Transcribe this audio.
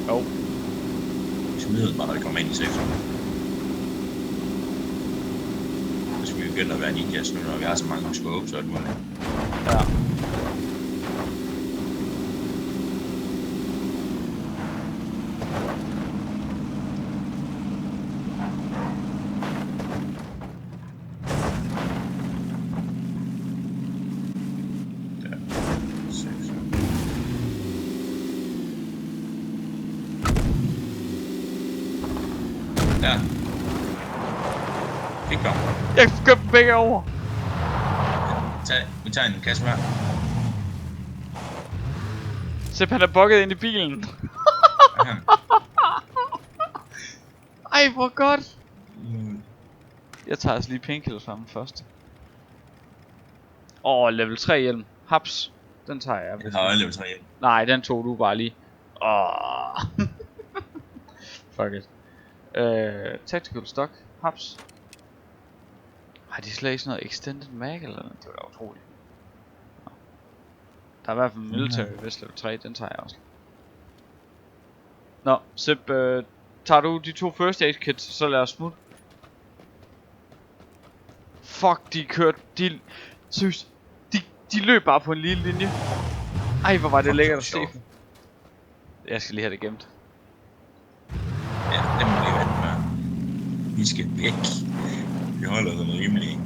Jo. Vi smider bare, når vi kommer ind i sektoren. Så skal vi begynde at være ninjas nu, når vi har så mange scopes og alt muligt. Ja. Ja. Kig kom. Jeg skal dem begge over. Vi tager en kasse mere. Sepp, han er bugget ind i bilen. Ej, hvor godt. Jeg tager altså lige painkiller sammen først. Level 3 hjelm. Haps. Den tager jeg. Jeg har level 3 hjelm. Nej, den tog du bare lige. Fuck it. Tactical stock. Haps. Har de slet ikke sådan noget extended mag eller noget? Det var da utroligt. Nå. Der er i hvert fald military vest level 3. Den tager jeg også. Nå, Sepp, tager du de 2 first aid kits, så lad os smutte. Fuck, de kørte. Seriøst. De løb bare på en lille linje. Ej, hvor var det lækkert at se. Jeg skal lige have det gemt. Ja, det må vi vente med. Vi skal væk. Vi holder den rimelig.